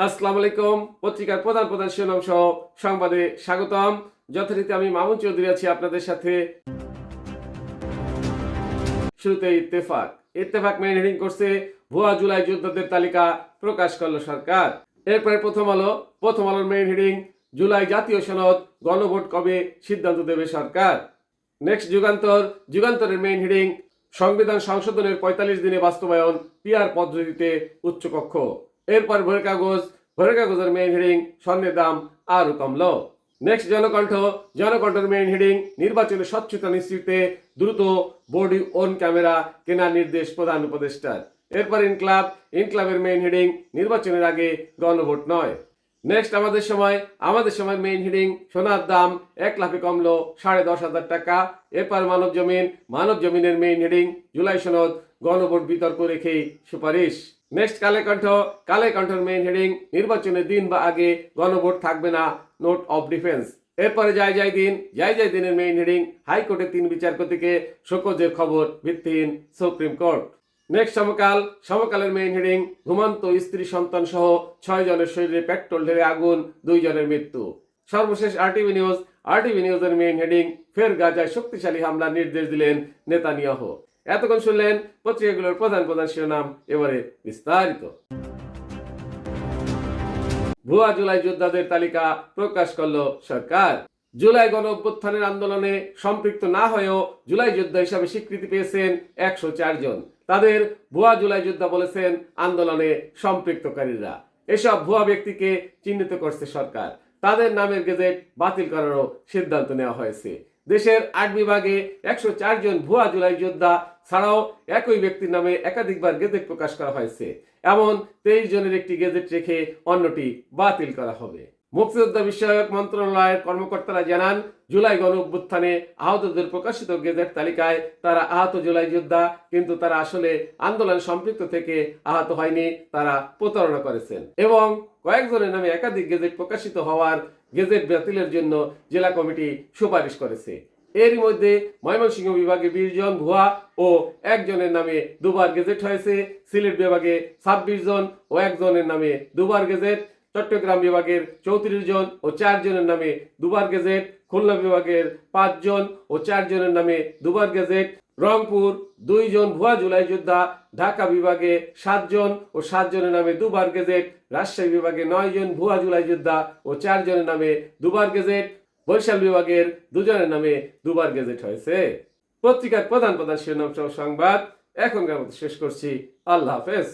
আসসালামু আলাইকুম। পত্রিকার প্রধান প্রধান শিরোনাম সহ সংবাদে স্বাগতম। যথারীতি আমি মামুন চৌধুরী আছি আপনাদের সাথে। শুরুতে ইত্তেফাক। ইত্তেফাক মেইন হেডিং করছে ভুয়া জুলাই যোদ্ধাদের তালিকা প্রকাশ করলো সরকার। এরপরে প্রথম আলোর মেইন হেডিং জুলাই জাতীয় সনদ গণভোট কবে সিদ্ধান্ত দেবে সরকার। নেক্সট যুগান্তরের মেইন হেডিং সংবিধান সংশোধনের ৪৫ দিনে বাস্তবায়ন পিআর পদ্ধতিতে উচ্চকক্ষ। এরপর ভোরের কাগজের মেইন হেডিং স্বর্ণের দাম আরো কমলো। নেক্সট জনকণ্ঠের মেইন হেডিং নির্বাচনে স্বচ্ছতা নিশ্চিতে দ্রুত বডি ওন ক্যামেরা কেনার নির্দেশ প্রধান উপদেষ্টার। এরপর ইনক্লাবের মেইন হেডিং নির্বাচনের আগে গণভোট নয়। নেক্সট আমাদের সময় মেইন হেডিং সোনার দাম 1 লাখে কমলো 10,500 টাকা। এরপর মানব জমিনের মেইন হেডিং জুলাই সনদ গণভোট বিতর্ক রেখেই সুপারিশ। নেক্সট কালের কণ্ঠের মেইন হেডিং নির্বাচনের দিন বা আগে গণভোট থাকবে না, নোট অফ ডিফেন্স। এরপরে যাই দিনের মেইন হেডিং হাইকোর্টের 3 বিচারপতিকে শোকজের খবর ভিত্তিহীন সুপ্রিম কোর্ট। নেক্সট সমকালের মেইন হেডিং ঘুমন্ত স্ত্রী সন্তান সহ 6 জনের শরীরে পেট্রোল ঢেলে আগুন, 2 জনের মৃত্যু। সর্বশেষ আরটিভি নিউজের মেইন হেডিং ফের গাজায় শক্তিশালী হামলার নির্দেশ দিলেন নেতানিয়াহু। এতক্ষণ শুনলেন পত্রিকাগুলোর প্রধান প্রধান শিরোনাম। এবারে বিস্তারিত। ভুয়া জুলাই যোদ্ধাদের তালিকা প্রকাশ করলো সরকার। জুলাই গণ অভ্যুত্থানের আন্দোলনে সম্পৃক্ত না হয়েও জুলাই যোদ্ধা হিসাবে স্বীকৃতি পেয়েছেন 104 জন। তাদের ভুয়া জুলাই যোদ্ধা বলেছেন আন্দোলনে সম্পৃক্তকারীরা। এসব ভুয়া ব্যক্তিকে চিহ্নিত করছে সরকার। তাদের নামের গেজেট বাতিল করারও সিদ্ধান্ত নেওয়া হয়েছে। দেশের 8 বিভাগে 104 জন ভুয়া জুলাই যোদ্ধা ছাড়াও একই ব্যক্তির নামে একাধিকবার গেজেট প্রকাশ করা হয়েছে। এমন 23 জনের একটি গেজেট রেখে অন্যটি বাতিল করা হবে। মুক্তিযোদ্ধা বিষয়ক মন্ত্রণালয়ের কর্মকর্তারা জানান, জুলাই গণ অভ্যুত্থানে আহতদের প্রকাশিত গেজেট তালিকায় তারা আহত জুলাই যোদ্ধা, কিন্তু তারা আসলে আন্দোলন সম্পৃক্ত থেকে আহত হয়নি, তারা প্রতারণা করেছেন এবং কয়েকজনের নামে একাধিক গেজেট প্রকাশিত হওয়ার গেজেট বাতিলের জন্য জেলা কমিটি সুপারিশ করেছে। এরই মধ্যে ময়মনসিংহ বিভাগে 20 জন ভুয়া ও 1 জনের নামে দুবার গেজেট হয়েছে। সিলেট বিভাগে 26 জন ও 1 জনের নামে দুবার গেজেট। চট্টগ্রাম বিভাগের 34 জন ও 4 জনের নামে দুবার গেজেট। খুলনা বিভাগের 5 জন ও 4 জনের নামে দুবার গেজেট। রংপুর 2 জন ভুয়া জুলাই যোদ্ধা। ঢাকা বিভাগে 7 জন ও 7 জনের নামে দুবার গেজেট। রাজশাহী বিভাগে 9 জন ভুয়া জুলাই যোদ্ধা ও 4 জনের নামে দুবার গেজেট। বরিশাল বিভাগের 2 জনের নামে দুবার গেজেট হয়েছে। পত্রিকার প্রধান প্রধান শিরোনাম সহ সংবাদ এখনকার মতো শেষ করছি। আল্লাহ হাফেজ।